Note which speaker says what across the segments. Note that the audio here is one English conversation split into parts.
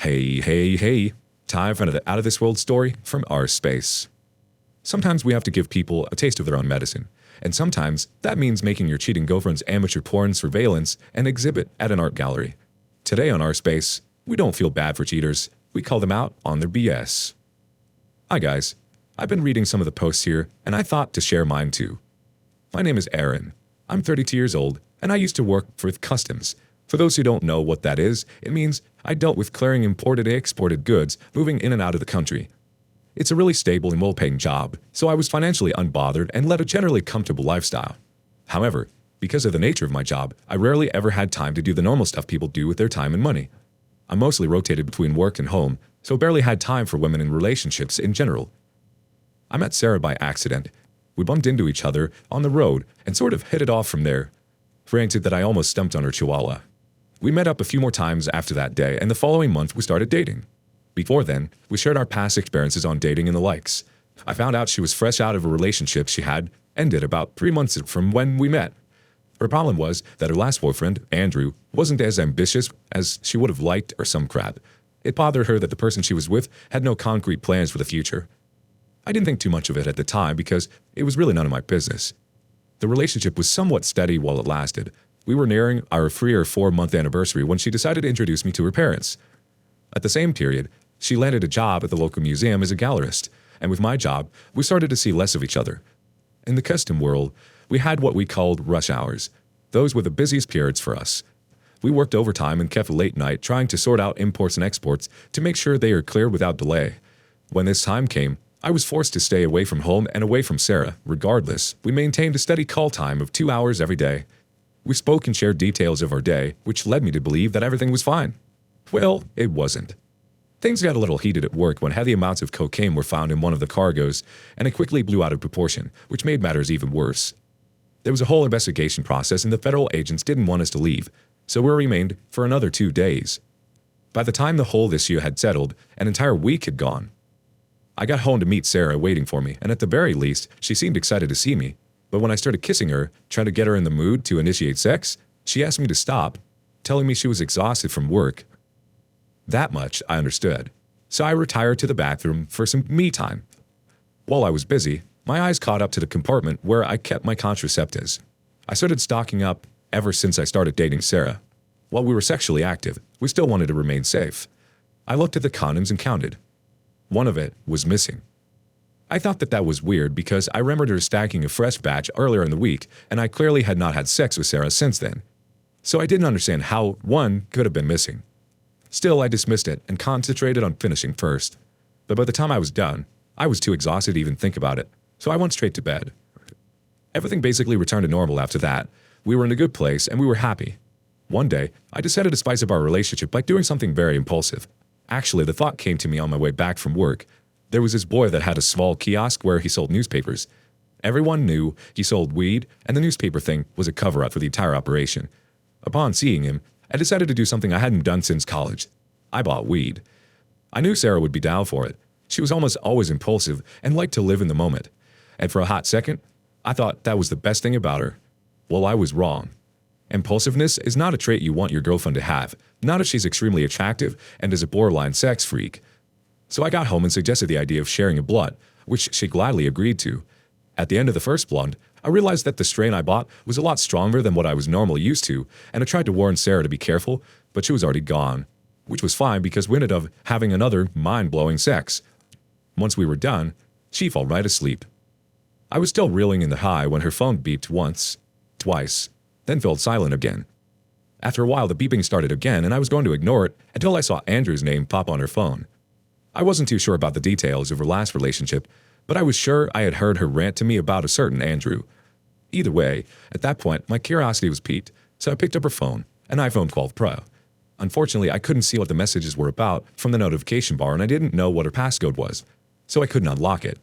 Speaker 1: Hey. Time for another out of this world story from our space. Sometimes we have to give people a taste of their own medicine, and sometimes that means making your cheating girlfriend's amateur porn surveillance an exhibit at an art gallery. Today on our space, we don't feel bad for cheaters, we call them out on their BS. Hi guys, I've been reading some of the posts here, and I thought to share mine too. My name is Aaron. I'm 32 years old, and I used to work for customs. For those who don't know what that is, it means I dealt with clearing imported and exported goods moving in and out of the country. It's a really stable and well-paying job, so I was financially unbothered and led a generally comfortable lifestyle. However, because of the nature of my job, I rarely ever had time to do the normal stuff people do with their time and money. I mostly rotated between work and home, so barely had time for women and relationships in general. I met Sarah by accident. We bumped into each other on the road and sort of hit it off from there. Granted that I almost stumped on her chihuahua. We met up a few more times after that day, and the following month we started dating. Before then, we shared our past experiences on dating and the likes. I found out she was fresh out of a relationship she had ended about 3 months from when we met. Her problem was that her last boyfriend, Andrew, wasn't as ambitious as she would have liked or some crap. It bothered her that the person she was with had no concrete plans for the future. I didn't think too much of it at the time because it was really none of my business. The relationship was somewhat steady while it lasted. We were nearing our 3 or 4 month anniversary when she decided to introduce me to her parents. At the same period, she landed a job at the local museum as a gallerist, and with my job, we started to see less of each other. In the custom world, we had what we called rush hours. Those were the busiest periods for us. We worked overtime and kept late night trying to sort out imports and exports to make sure they are cleared without delay. When this time came, I was forced to stay away from home and away from Sarah. Regardless, we maintained a steady call time of 2 hours every day. We spoke and shared details of our day, which led me to believe that everything was fine. Well, it wasn't. Things got a little heated at work when heavy amounts of cocaine were found in one of the cargoes, and it quickly blew out of proportion, which made matters even worse. There was a whole investigation process and the federal agents didn't want us to leave, so we remained for another 2 days. By the time the whole issue had settled, an entire week had gone. I got home to meet Sarah waiting for me, and at the very least, she seemed excited to see me. But when I started kissing her, trying to get her in the mood to initiate sex, she asked me to stop, telling me she was exhausted from work. That much I understood, so I retired to the bathroom for some me time. While I was busy, my eyes caught up to the compartment where I kept my contraceptives. I started stocking up ever since I started dating Sarah. While we were sexually active, we still wanted to remain safe. I looked at the condoms and counted. One of it was missing. I thought that was weird because I remembered her stacking a fresh batch earlier in the week, and I clearly had not had sex with Sarah since then. So I didn't understand how one could have been missing. Still, I dismissed it and concentrated on finishing first. But by the time I was done, I was too exhausted to even think about it, so I went straight to bed. Everything basically returned to normal after that. We were in a good place and we were happy. One day, I decided to spice up our relationship by doing something very impulsive. Actually, the thought came to me on my way back from work. There was this boy that had a small kiosk where he sold newspapers. Everyone knew he sold weed, and the newspaper thing was a cover-up for the entire operation. Upon seeing him, I decided to do something I hadn't done since college. I bought weed. I knew Sarah would be down for it. She was almost always impulsive and liked to live in the moment. And for a hot second, I thought that was the best thing about her. Well, I was wrong. Impulsiveness is not a trait you want your girlfriend to have, not if she's extremely attractive and is a borderline sex freak. So I got home and suggested the idea of sharing a blunt, which she gladly agreed to. At the end of the first blunt, I realized that the strain I bought was a lot stronger than what I was normally used to, and I tried to warn Sarah to be careful, but she was already gone, which was fine because we ended up having another mind-blowing sex. Once we were done, she fell right asleep. I was still reeling in the high when her phone beeped once, twice, then fell silent again. After a while, the beeping started again, and I was going to ignore it until I saw Andrew's name pop on her phone. I wasn't too sure about the details of her last relationship, but I was sure I had heard her rant to me about a certain Andrew. Either way, at that point, my curiosity was piqued, so I picked up her phone, an iPhone 12 Pro. Unfortunately, I couldn't see what the messages were about from the notification bar, and I didn't know what her passcode was, so I couldn't unlock it.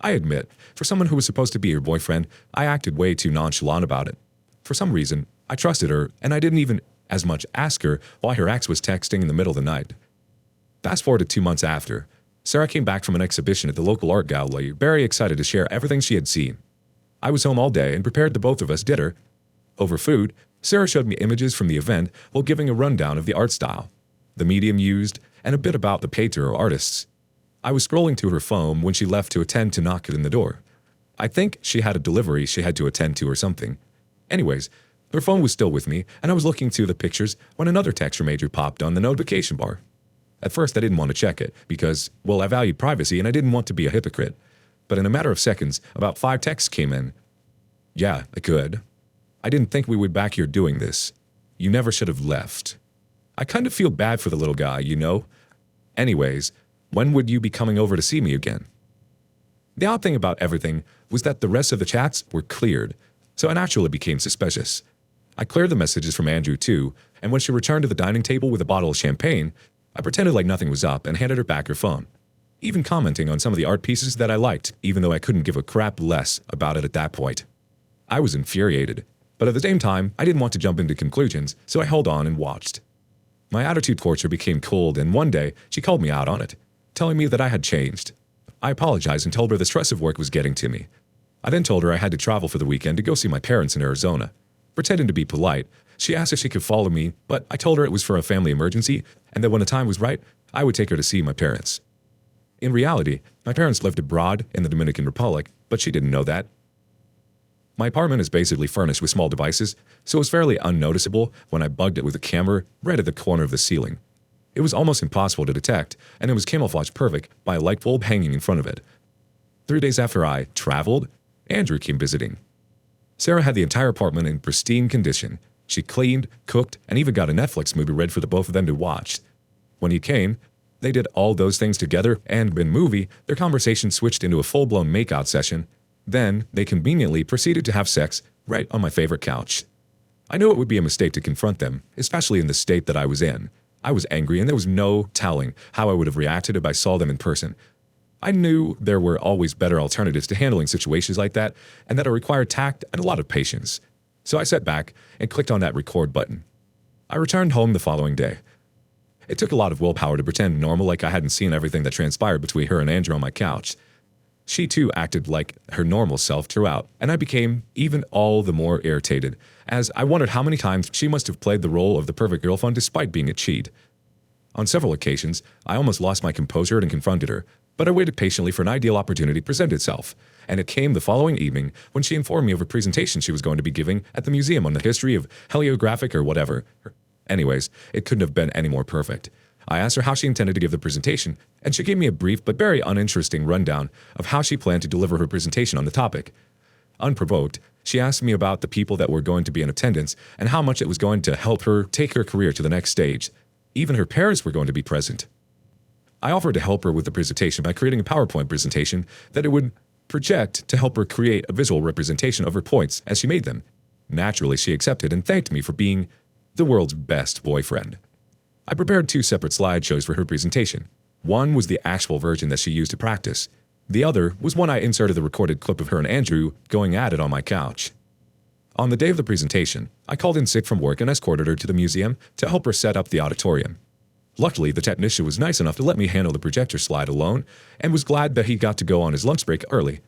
Speaker 1: I admit, for someone who was supposed to be her boyfriend, I acted way too nonchalant about it. For some reason, I trusted her, and I didn't even as much ask her why her ex was texting in the middle of the night. Fast forward to 2 months after, Sarah came back from an exhibition at the local art gallery, very excited to share everything she had seen. I was home all day and prepared the both of us dinner. Over food, Sarah showed me images from the event while giving a rundown of the art style, the medium used, and a bit about the painter or artists. I was scrolling to her phone when she left to attend to knock on the door. I think she had a delivery she had to attend to or something. Anyways, her phone was still with me, and I was looking through the pictures when another text from Andrew popped on the notification bar. At first, I didn't want to check it because, well, I valued privacy and I didn't want to be a hypocrite. But in a matter of seconds, about 5 texts came in. Yeah, I could. I didn't think we would back here doing this. You never should have left. I kind of feel bad for the little guy, you know? Anyways, when would you be coming over to see me again? The odd thing about everything was that the rest of the chats were cleared, so I naturally became suspicious. I cleared the messages from Andrew too, and when she returned to the dining table with a bottle of champagne, I pretended like nothing was up and handed her back her phone, even commenting on some of the art pieces that I liked, even though I couldn't give a crap less about it at that point. I was infuriated, but at the same time, I didn't want to jump into conclusions, so I held on and watched. My attitude towards her became cold, and one day, she called me out on it, telling me that I had changed. I apologized and told her the stress of work was getting to me. I then told her I had to travel for the weekend to go see my parents in Arizona. Pretending to be polite, she asked if she could follow me, but I told her it was for a family emergency and that when the time was right, I would take her to see my parents. In reality, my parents lived abroad in the Dominican Republic, but she didn't know that. My apartment is basically furnished with small devices, so it was fairly unnoticeable when I bugged it with a camera right at the corner of the ceiling. It was almost impossible to detect, and it was camouflaged perfect by a light bulb hanging in front of it. 3 days after I traveled, Andrew came visiting. Sarah had the entire apartment in pristine condition. She cleaned, cooked, and even got a Netflix movie ready for the both of them to watch. When he came, they did all those things together, and mid-movie, their conversation switched into a full-blown makeout session. Then, they conveniently proceeded to have sex right on my favorite couch. I knew it would be a mistake to confront them, especially in the state that I was in. I was angry, and there was no telling how I would have reacted if I saw them in person. I knew there were always better alternatives to handling situations like that, and that it required tact and a lot of patience. So I sat back and clicked on that record button. I returned home the following day. It took a lot of willpower to pretend normal, like I hadn't seen everything that transpired between her and Andrew on my couch. She too acted like her normal self throughout, and I became even all the more irritated, as I wondered how many times she must have played the role of the perfect girlfriend despite being a cheat. On several occasions, I almost lost my composure and confronted her, but I waited patiently for an ideal opportunity to present itself, and it came the following evening when she informed me of a presentation she was going to be giving at the museum on the history of heliographic or whatever. Anyways, it couldn't have been any more perfect. I asked her how she intended to give the presentation, and she gave me a brief but very uninteresting rundown of how she planned to deliver her presentation on the topic. Unprovoked, she asked me about the people that were going to be in attendance and how much it was going to help her take her career to the next stage. Even her parents were going to be present. I offered to help her with the presentation by creating a PowerPoint presentation that it would project to help her create a visual representation of her points as she made them. Naturally, she accepted and thanked me for being the world's best boyfriend. I prepared 2 separate slideshows for her presentation. One was the actual version that she used to practice. The other was one I inserted the recorded clip of her and Andrew going at it on my couch. On the day of the presentation, I called in sick from work and escorted her to the museum to help her set up the auditorium. Luckily, the technician was nice enough to let me handle the projector slide alone and was glad that he got to go on his lunch break early.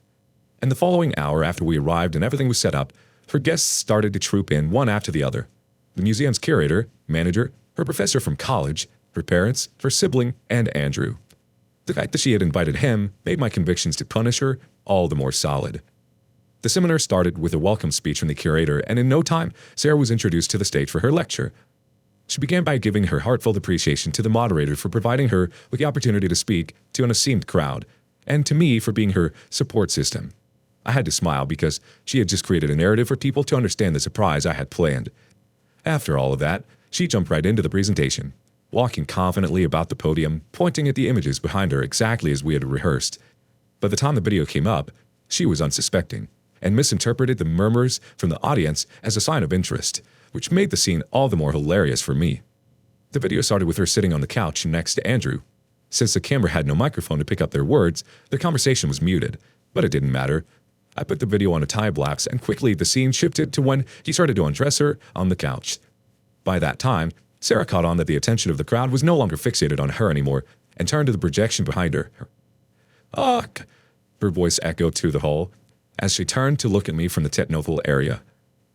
Speaker 1: And the following hour after we arrived and everything was set up, her guests started to troop in one after the other. The museum's curator, manager, her professor from college, her parents, her sibling, and Andrew. The fact that she had invited him made my convictions to punish her all the more solid. The seminar started with a welcome speech from the curator, and in no time, Sarah was introduced to the stage for her lecture. She began by giving her heartfelt appreciation to the moderator for providing her with the opportunity to speak to an esteemed crowd, and to me for being her support system. I had to smile because she had just created a narrative for people to understand the surprise I had planned. After all of that, she jumped right into the presentation, walking confidently about the podium, pointing at the images behind her exactly as we had rehearsed. By the time the video came up, she was unsuspecting, and misinterpreted the murmurs from the audience as a sign of interest, which made the scene all the more hilarious for me. The video started with her sitting on the couch next to Andrew. Since the camera had no microphone to pick up their words, the conversation was muted, but it didn't matter. I put the video on a time-lapse, and quickly the scene shifted to when he started to undress her on the couch. By that time, Sarah caught on that the attention of the crowd was no longer fixated on her anymore, and turned to the projection behind her. "Ugh!" her voice echoed through the hall, as she turned to look at me from the technophile area.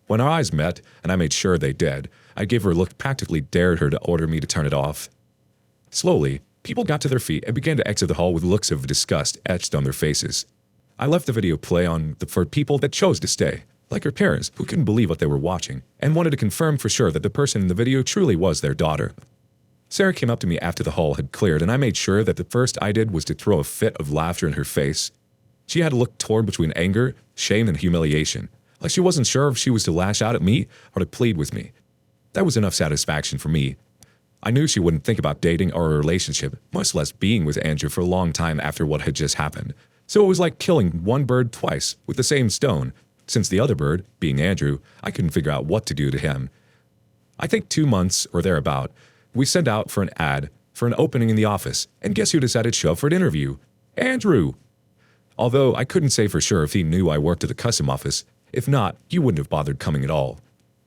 Speaker 1: When our eyes met, and I made sure they did, I gave her a look that practically dared her to order me to turn it off. Slowly, People got to their feet and began to exit the hall with looks of disgust etched on their faces. I left the video play on for people that chose to stay, like her parents who couldn't believe what they were watching and wanted to confirm for sure that the person in the video truly was their daughter. Sarah came up to me after the hall had cleared, and I made sure that the first I did was to throw a fit of laughter in her face. She had a look torn between anger, shame, and humiliation, like she wasn't sure if she was to lash out at me or to plead with me. That was enough satisfaction for me. I knew she wouldn't think about dating or a relationship, much less being with Andrew for a long time after what had just happened. So it was like killing one bird twice with the same stone, since the other bird, being Andrew, I couldn't figure out what to do to him. I think 2 months or thereabout, we sent out for an ad for an opening in the office, and guess who decided to show up for an interview? Andrew! Although I couldn't say for sure if he knew I worked at the custom office. If not, he wouldn't have bothered coming at all.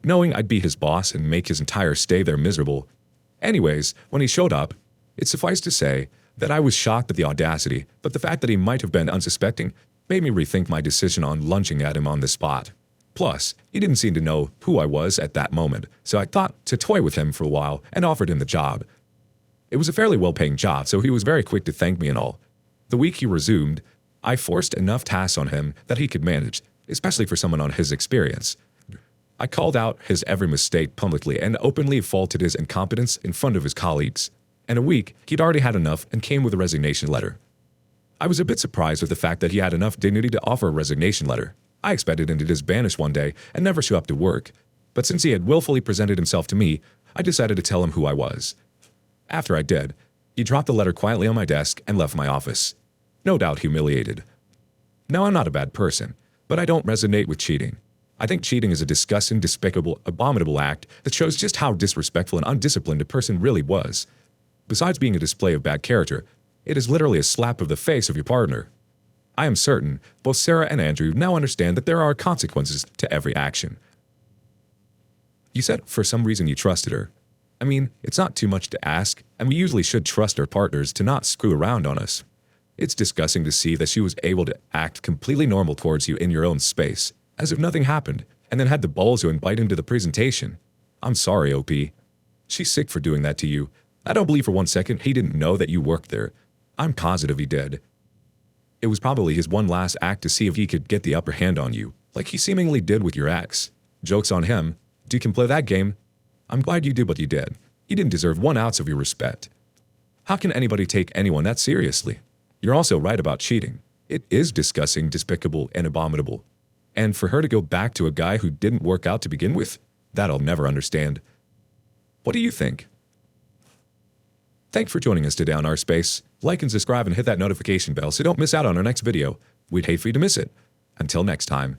Speaker 1: Knowing I'd be his boss and make his entire stay there miserable. Anyways, when he showed up, it sufficed to say that I was shocked at the audacity, but the fact that he might have been unsuspecting made me rethink my decision on lunging at him on the spot. Plus, he didn't seem to know who I was at that moment, so I thought to toy with him for a while and offered him the job. It was a fairly well-paying job, so he was very quick to thank me and all. The week he resumed, I forced enough tasks on him that he could manage, especially for someone on his experience. I called out his every mistake publicly and openly faulted his incompetence in front of his colleagues. In a week, he'd already had enough and came with a resignation letter. I was a bit surprised with the fact that he had enough dignity to offer a resignation letter. I expected him to just vanish one day and never show up to work. But since he had willfully presented himself to me, I decided to tell him who I was. After I did, he dropped the letter quietly on my desk and left my office. No doubt humiliated. Now, I'm not a bad person, but I don't resonate with cheating. I think cheating is a disgusting, despicable, abominable act that shows just how disrespectful and undisciplined a person really was. Besides being a display of bad character, it is literally a slap of the face of your partner. I am certain both Sarah and Andrew now understand that there are consequences to every action. You said for some reason you trusted her. I mean, it's not too much to ask, and we usually should trust our partners to not screw around on us. It's disgusting to see that she was able to act completely normal towards you in your own space, as if nothing happened, and then had the balls to invite him to the presentation. I'm sorry, OP. She's sick for doing that to you. I don't believe for 1 second he didn't know that you worked there. I'm positive he did. It was probably his one last act to see if he could get the upper hand on you, like he seemingly did with your ex. Joke's on him. You can play that game. I'm glad you did what you did. He didn't deserve 1 ounce of your respect. How can anybody take anyone that seriously? You're also right about cheating. It is disgusting, despicable, and abominable. And for her to go back to a guy who didn't work out to begin with, that I'll never understand. What do you think? Thanks for joining us today on Our Space. Like and subscribe and hit that notification bell so don't miss out on our next video. We'd hate for you to miss it. Until next time.